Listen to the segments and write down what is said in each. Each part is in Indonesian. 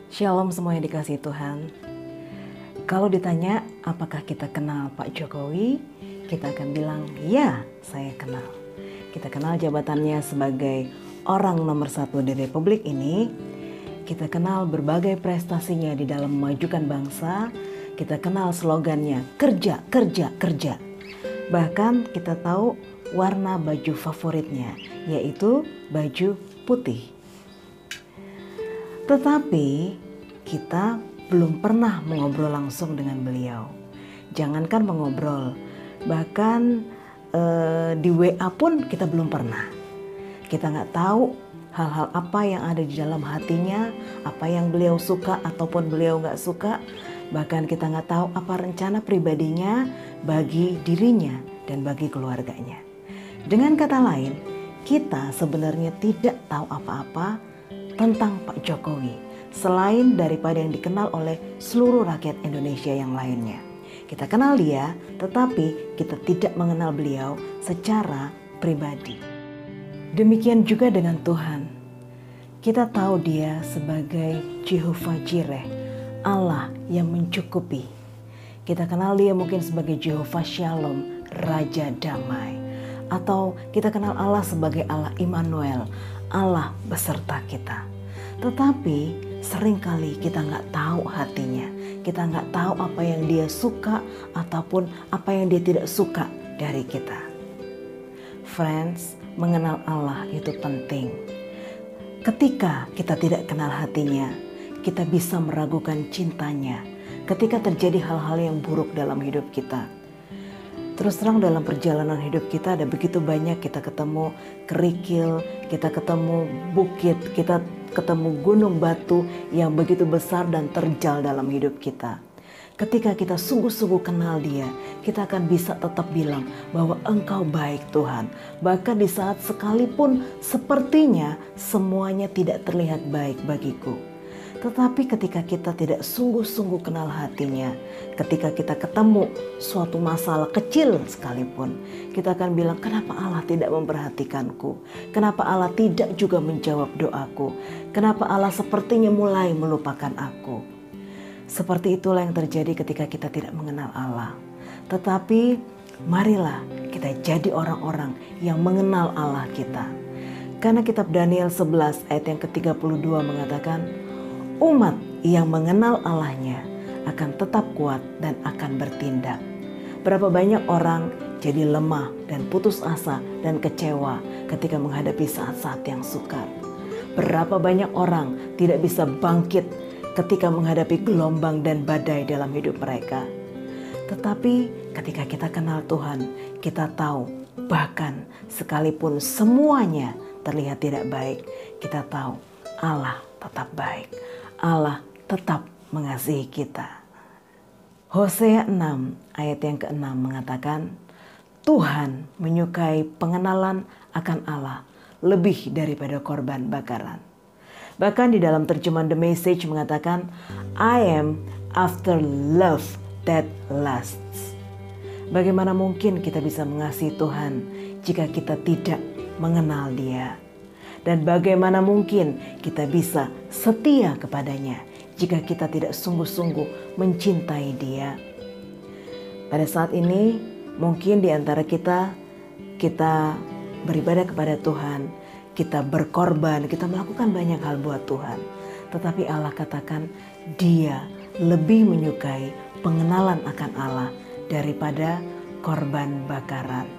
Shalom semua yang dikasihi Tuhan. Kalau ditanya apakah kita kenal Pak Jokowi, kita akan bilang ya, saya kenal. Kita kenal jabatannya sebagai orang nomor 1 di Republik ini. Kita kenal berbagai prestasinya di dalam memajukan bangsa. Kita kenal slogannya kerja, kerja, kerja. Bahkan kita tahu warna baju favoritnya, yaitu baju putih. Tetapi kita belum pernah mengobrol langsung dengan beliau. Jangankan mengobrol, bahkan di WA pun kita belum pernah. Kita nggak tahu hal-hal apa yang ada di dalam hatinya, apa yang beliau suka ataupun beliau nggak suka. Bahkan kita nggak tahu apa rencana pribadinya bagi dirinya dan bagi keluarganya. Dengan kata lain, kita sebenarnya tidak tahu apa-apa tentang Pak Jokowi, selain daripada yang dikenal oleh seluruh rakyat Indonesia yang lainnya. Kita kenal dia, tetapi kita tidak mengenal beliau secara pribadi. Demikian juga dengan Tuhan. Kita tahu dia sebagai Jehovah Jireh, Allah yang mencukupi. Kita kenal dia mungkin sebagai Jehovah Shalom, Raja Damai. Atau kita kenal Allah sebagai Allah Immanuel, Allah beserta kita. Tetapi seringkali kita nggak tahu hatinya. Kita nggak tahu apa yang dia suka ataupun apa yang dia tidak suka dari kita. Friends, mengenal Allah itu penting. Ketika kita tidak kenal hatinya, kita bisa meragukan cintanya. Ketika terjadi hal-hal yang buruk dalam hidup kita. Terus terang dalam perjalanan hidup kita ada begitu banyak kita ketemu kerikil, kita ketemu bukit, kita ketemu gunung batu yang begitu besar dan terjal dalam hidup kita. Ketika kita sungguh-sungguh kenal dia, kita akan bisa tetap bilang bahwa Engkau baik Tuhan. Bahkan di saat sekalipun sepertinya semuanya tidak terlihat baik bagiku. Tetapi ketika kita tidak sungguh-sungguh kenal hatinya, ketika kita ketemu suatu masalah kecil sekalipun, kita akan bilang, kenapa Allah tidak memperhatikanku? Kenapa Allah tidak juga menjawab doaku? Kenapa Allah sepertinya mulai melupakan aku? Seperti itulah yang terjadi ketika kita tidak mengenal Allah. Tetapi marilah kita jadi orang-orang yang mengenal Allah kita. Karena kitab Daniel 11 ayat yang ke-32 mengatakan, umat yang mengenal Allahnya akan tetap kuat dan akan bertindak. Berapa banyak orang jadi lemah dan putus asa dan kecewa ketika menghadapi saat-saat yang sukar. Berapa banyak orang tidak bisa bangkit ketika menghadapi gelombang dan badai dalam hidup mereka. Tetapi ketika kita kenal Tuhan, kita tahu bahkan sekalipun semuanya terlihat tidak baik, kita tahu Allah tetap baik. Allah tetap mengasihi kita. Hosea 6 ayat yang ke-6 mengatakan, Tuhan menyukai pengenalan akan Allah lebih daripada korban bakaran. Bahkan di dalam terjemahan The Message mengatakan, I am after love that lasts. Bagaimana mungkin kita bisa mengasihi Tuhan jika kita tidak mengenal Dia? Dan bagaimana mungkin kita bisa setia kepadanya jika kita tidak sungguh-sungguh mencintai Dia? Pada saat ini mungkin di antara kita beribadah kepada Tuhan, kita berkorban, kita melakukan banyak hal buat Tuhan. Tetapi Allah katakan Dia lebih menyukai pengenalan akan Allah daripada korban bakaran.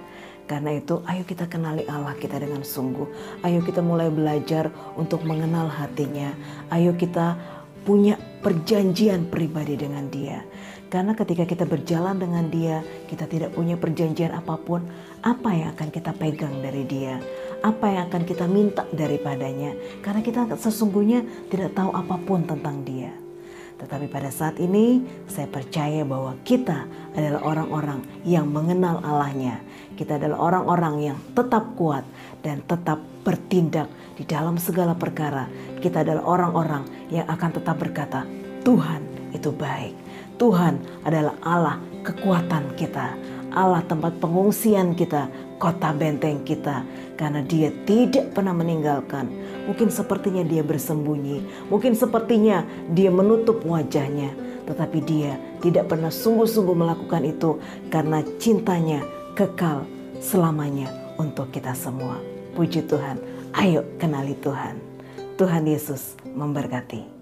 Karena itu ayo kita kenali Allah kita dengan sungguh. Ayo kita mulai belajar untuk mengenal hatinya. Ayo kita punya perjanjian pribadi dengan Dia. Karena ketika kita berjalan dengan Dia, kita tidak punya perjanjian apapun. Apa yang akan kita pegang dari Dia? Apa yang akan kita minta daripadanya? Karena kita sesungguhnya tidak tahu apapun tentang Dia. Tetapi pada saat ini saya percaya bahwa kita adalah orang-orang yang mengenal Allahnya. Kita adalah orang-orang yang tetap kuat dan tetap bertindak di dalam segala perkara. Kita adalah orang-orang yang akan tetap berkata, Tuhan itu baik. Tuhan adalah Allah kekuatan kita. Allah tempat pengungsian kita, kota benteng kita. Karena Dia tidak pernah meninggalkan. Mungkin sepertinya Dia bersembunyi, mungkin sepertinya Dia menutup wajahnya, tetapi Dia tidak pernah sungguh-sungguh melakukan itu karena cintanya kekal selamanya untuk kita semua. Puji Tuhan, ayo kenali Tuhan. Tuhan Yesus memberkati.